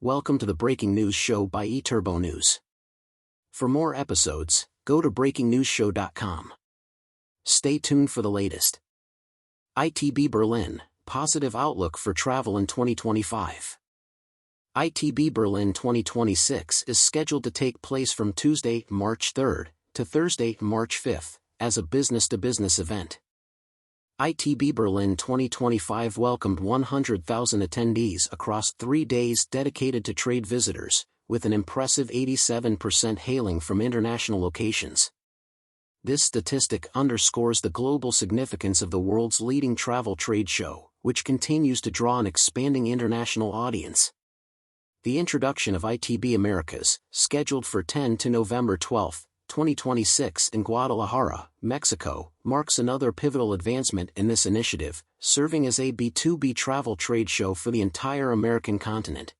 Welcome to the Breaking News Show by eTurbo News. For more episodes, go to breakingnewsshow.com. Stay tuned for the latest. ITB Berlin, positive outlook for travel in 2025. ITB Berlin 2026 is scheduled to take place from Tuesday, March 3rd, to Thursday, March 5th, as a business-to-business event. ITB Berlin 2025 welcomed 100,000 attendees across 3 days dedicated to trade visitors, with an impressive 87% hailing from international locations. This statistic underscores the global significance of the world's leading travel trade show, which continues to draw an expanding international audience. The introduction of ITB Americas, scheduled for 10 to November 12, 2026 in Guadalajara, Mexico, marks another pivotal advancement in this initiative, serving as a B2B travel trade show for the entire American continent.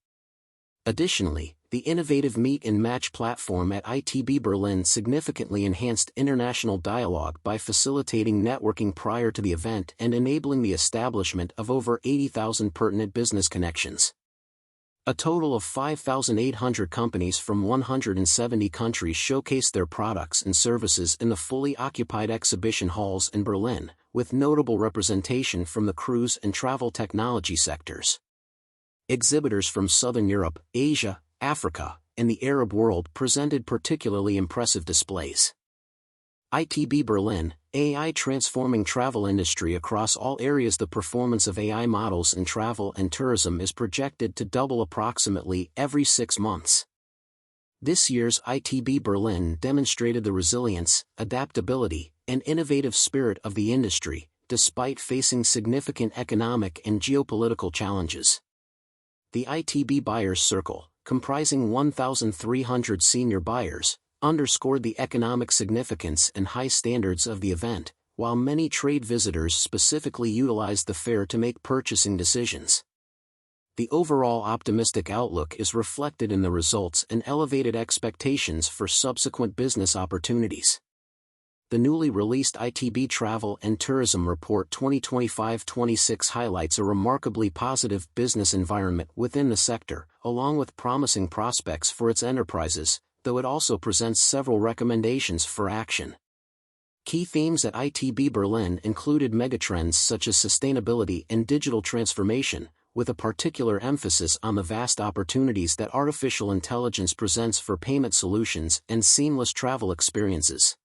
Additionally, the innovative Meet and Match platform at ITB Berlin significantly enhanced international dialogue by facilitating networking prior to the event and enabling the establishment of over 80,000 pertinent business connections. A total of 5,800 companies from 170 countries showcased their products and services in the fully occupied exhibition halls in Berlin, with notable representation from the cruise and travel technology sectors. Exhibitors from Southern Europe, Asia, Africa, and the Arab world presented particularly impressive displays. ITB Berlin, AI transforming travel industry across all areas. The performance of AI models in travel and tourism is projected to double approximately every 6 months. This year's ITB Berlin demonstrated the resilience, adaptability, and innovative spirit of the industry, despite facing significant economic and geopolitical challenges. The ITB Buyers Circle, comprising 1,300 senior buyers, underscored the economic significance and high standards of the event, while many trade visitors specifically utilized the fair to make purchasing decisions. The overall optimistic outlook is reflected in the results and elevated expectations for subsequent business opportunities. The newly released ITB Travel and Tourism Report 2025-26 highlights a remarkably positive business environment within the sector, along with promising prospects for its enterprises, though it also presents several recommendations for action. Key themes at ITB Berlin included megatrends such as sustainability and digital transformation, with a particular emphasis on the vast opportunities that artificial intelligence presents for payment solutions and seamless travel experiences.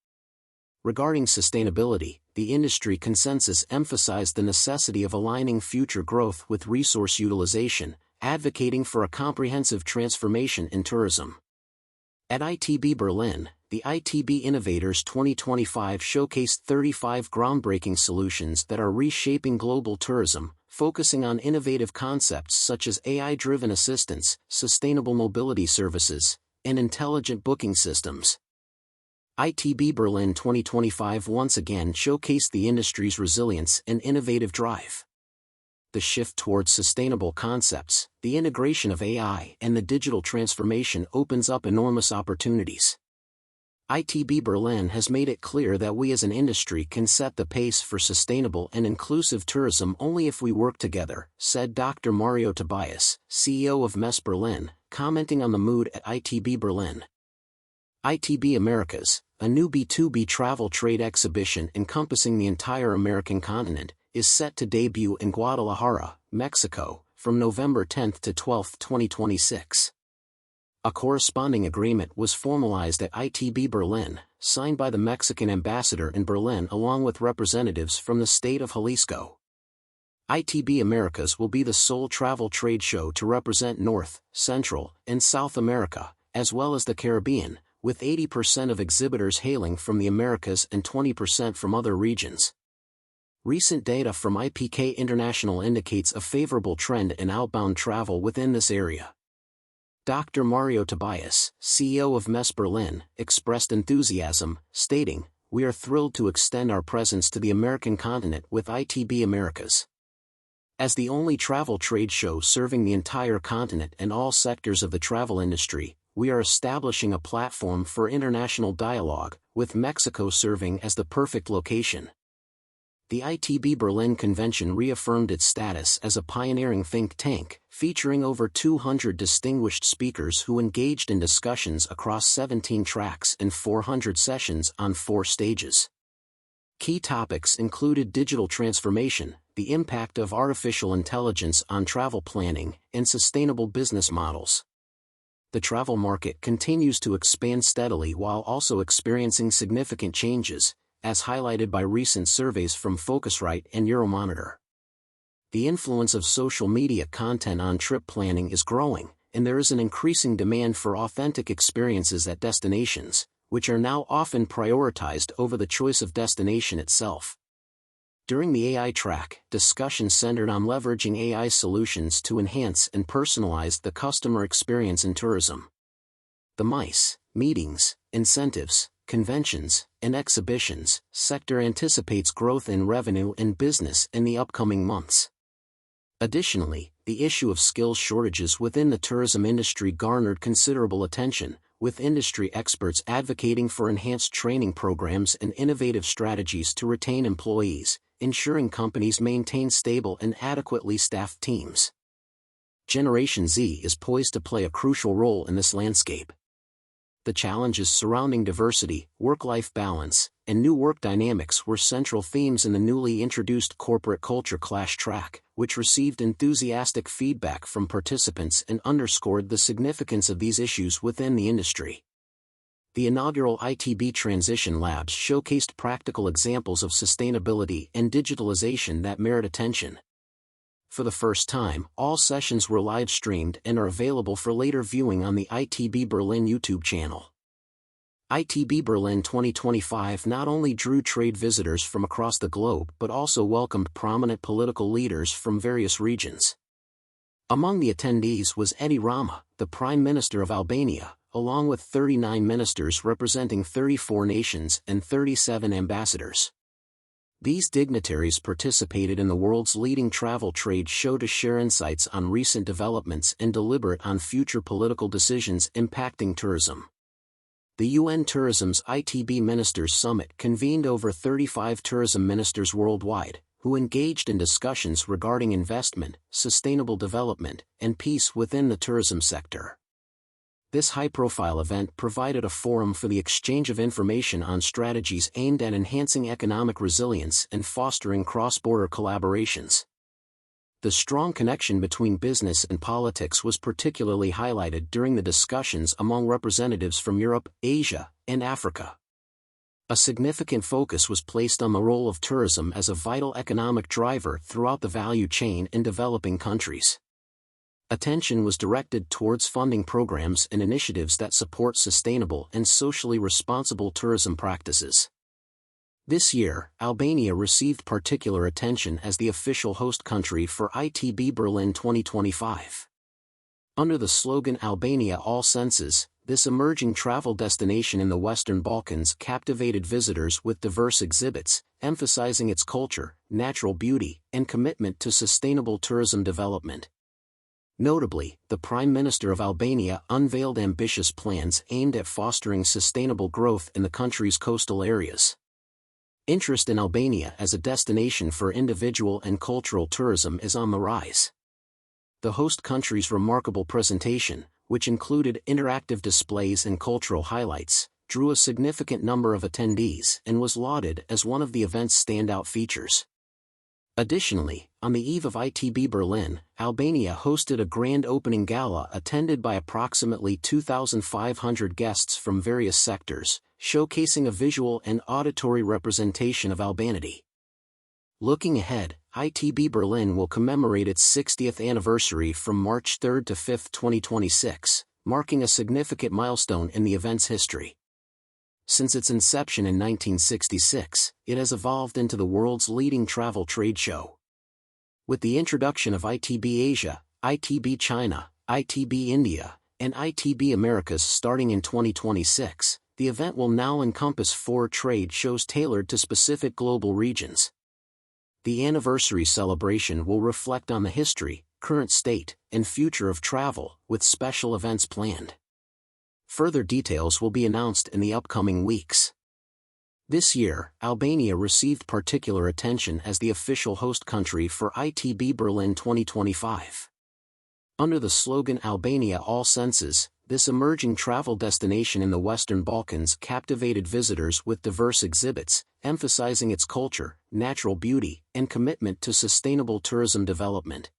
Regarding sustainability, the industry consensus emphasized the necessity of aligning future growth with resource utilization, advocating for a comprehensive transformation in tourism. At ITB Berlin, the ITB Innovators 2025 showcased 35 groundbreaking solutions that are reshaping global tourism, focusing on innovative concepts such as AI-driven assistance, sustainable mobility services, and intelligent booking systems. ITB Berlin 2025 once again showcased the industry's resilience and innovative drive. The shift towards sustainable concepts, the integration of AI, and the digital transformation opens up enormous opportunities. ITB Berlin has made it clear that we as an industry can set the pace for sustainable and inclusive tourism only if we work together, said Dr. Mario Tobias, CEO of MES Berlin, commenting on the mood at ITB Berlin. ITB Americas, a new B2B travel trade exhibition encompassing the entire American continent, is set to debut in Guadalajara, Mexico, from November 10 to 12, 2026. A corresponding agreement was formalized at ITB Berlin, signed by the Mexican ambassador in Berlin along with representatives from the state of Jalisco. ITB Americas will be the sole travel trade show to represent North, Central, and South America, as well as the Caribbean, with 80% of exhibitors hailing from the Americas and 20% from other regions. Recent data from IPK International indicates a favorable trend in outbound travel within this area. Dr. Mario Tobias, CEO of MES Berlin, expressed enthusiasm, stating, "We are thrilled to extend our presence to the American continent with ITB Americas. As the only travel trade show serving the entire continent and all sectors of the travel industry, we are establishing a platform for international dialogue, with Mexico serving as the perfect location." The ITB Berlin convention reaffirmed its status as a pioneering think tank, featuring over 200 distinguished speakers who engaged in discussions across 17 tracks and 400 sessions on 4 stages. Key topics included digital transformation, the impact of artificial intelligence on travel planning, and sustainable business models. The travel market continues to expand steadily while also experiencing significant changes, as highlighted by recent surveys from Focusrite and Euromonitor. The influence of social media content on trip planning is growing, and there is an increasing demand for authentic experiences at destinations, which are now often prioritized over the choice of destination itself. During the AI track, discussions centered on leveraging AI solutions to enhance and personalize the customer experience in tourism. The MICE, meetings, incentives, conventions, and exhibitions sector anticipates growth in revenue and business in the upcoming months. Additionally, the issue of skills shortages within the tourism industry garnered considerable attention, with industry experts advocating for enhanced training programs and innovative strategies to retain employees, ensuring companies maintain stable and adequately staffed teams. Generation Z is poised to play a crucial role in this landscape. The challenges surrounding diversity, work-life balance, and new work dynamics were central themes in the newly introduced Corporate Culture Clash track, which received enthusiastic feedback from participants and underscored the significance of these issues within the industry. The inaugural ITB Transition Labs showcased practical examples of sustainability and digitalization that merit attention. For the first time, all sessions were live-streamed and are available for later viewing on the ITB Berlin YouTube channel. ITB Berlin 2025 not only drew trade visitors from across the globe but also welcomed prominent political leaders from various regions. Among the attendees was Edi Rama, the Prime Minister of Albania, along with 39 ministers representing 34 nations and 37 ambassadors. These dignitaries participated in the world's leading travel trade show to share insights on recent developments and deliberate on future political decisions impacting tourism. The UN Tourism's ITB Ministers Summit convened over 35 tourism ministers worldwide, who engaged in discussions regarding investment, sustainable development, and peace within the tourism sector. This high-profile event provided a forum for the exchange of information on strategies aimed at enhancing economic resilience and fostering cross-border collaborations. The strong connection between business and politics was particularly highlighted during the discussions among representatives from Europe, Asia, and Africa. A significant focus was placed on the role of tourism as a vital economic driver throughout the value chain in developing countries. Attention was directed towards funding programs and initiatives that support sustainable and socially responsible tourism practices. This year, Albania received particular attention as the official host country for ITB Berlin 2025. Under the slogan Albania All Senses, this emerging travel destination in the Western Balkans captivated visitors with diverse exhibits, emphasizing its culture, natural beauty, and commitment to sustainable tourism development. Notably, the Prime Minister of Albania unveiled ambitious plans aimed at fostering sustainable growth in the country's coastal areas. Interest in Albania as a destination for individual and cultural tourism is on the rise. The host country's remarkable presentation, which included interactive displays and cultural highlights, drew a significant number of attendees and was lauded as one of the event's standout features. Additionally, on the eve of ITB Berlin, Albania hosted a grand opening gala attended by approximately 2,500 guests from various sectors, showcasing a visual and auditory representation of Albanity. Looking ahead, ITB Berlin will commemorate its 60th anniversary from March 3 to 5, 2026, marking a significant milestone in the event's history. Since its inception in 1966, it has evolved into the world's leading travel trade show. With the introduction of ITB Asia, ITB China, ITB India, and ITB Americas starting in 2026, the event will now encompass 4 trade shows tailored to specific global regions. The anniversary celebration will reflect on the history, current state, and future of travel, with special events planned. Further details will be announced in the upcoming weeks. This year, Albania received particular attention as the official host country for ITB Berlin 2025. Under the slogan Albania All Senses, this emerging travel destination in the Western Balkans captivated visitors with diverse exhibits, emphasizing its culture, natural beauty, and commitment to sustainable tourism development.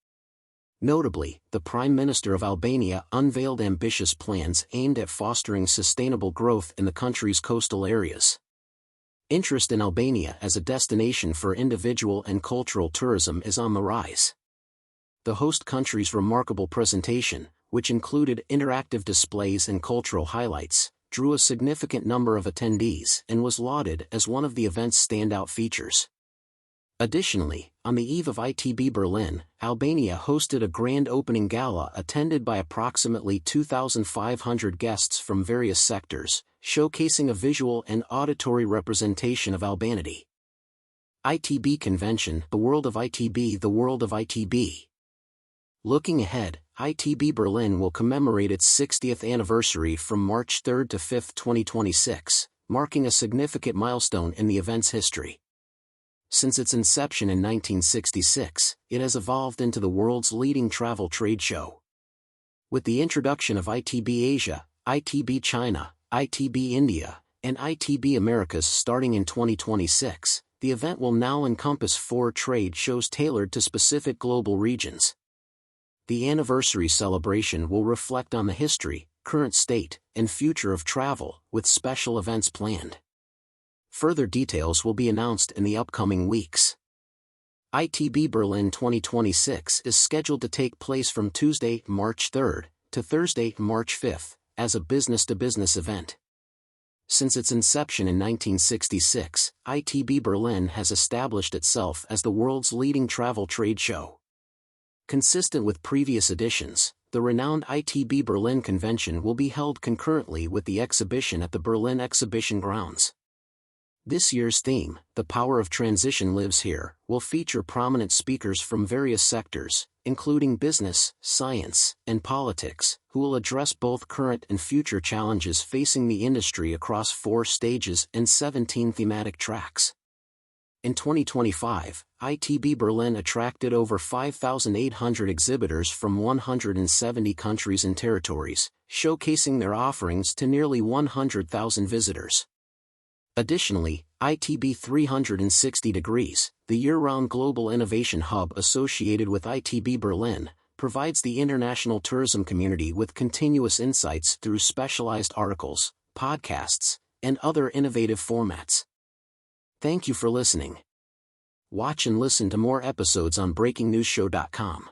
Notably, the Prime Minister of Albania unveiled ambitious plans aimed at fostering sustainable growth in the country's coastal areas. Interest in Albania as a destination for individual and cultural tourism is on the rise. The host country's remarkable presentation, which included interactive displays and cultural highlights, drew a significant number of attendees and was lauded as one of the event's standout features. Additionally, on the eve of ITB Berlin, Albania hosted a grand opening gala attended by approximately 2,500 guests from various sectors, showcasing a visual and auditory representation of Albanity. ITB Convention, The World of ITB, The World of ITB. Looking ahead, ITB Berlin will commemorate its 60th anniversary from March 3 to 5, 2026, marking a significant milestone in the event's history. Since its inception in 1966, it has evolved into the world's leading travel trade show. With the introduction of ITB Asia, ITB China, ITB India, and ITB Americas starting in 2026, the event will now encompass 4 trade shows tailored to specific global regions. The anniversary celebration will reflect on the history, current state, and future of travel, with special events planned. Further details will be announced in the upcoming weeks. ITB Berlin 2026 is scheduled to take place from Tuesday, March 3 to Thursday, March 5, as a business-to-business event. Since its inception in 1966, ITB Berlin has established itself as the world's leading travel trade show. Consistent with previous editions, the renowned ITB Berlin Convention will be held concurrently with the exhibition at the Berlin Exhibition Grounds. This year's theme, The Power of Transition Lives Here, will feature prominent speakers from various sectors, including business, science, and politics, who will address both current and future challenges facing the industry across 4 stages and 17 thematic tracks. In 2025, ITB Berlin attracted over 5,800 exhibitors from 170 countries and territories, showcasing their offerings to nearly 100,000 visitors. Additionally, ITB 360 Degrees, the year-round global innovation hub associated with ITB Berlin, provides the international tourism community with continuous insights through specialized articles, podcasts, and other innovative formats. Thank you for listening. Watch and listen to more episodes on BreakingNewsShow.com.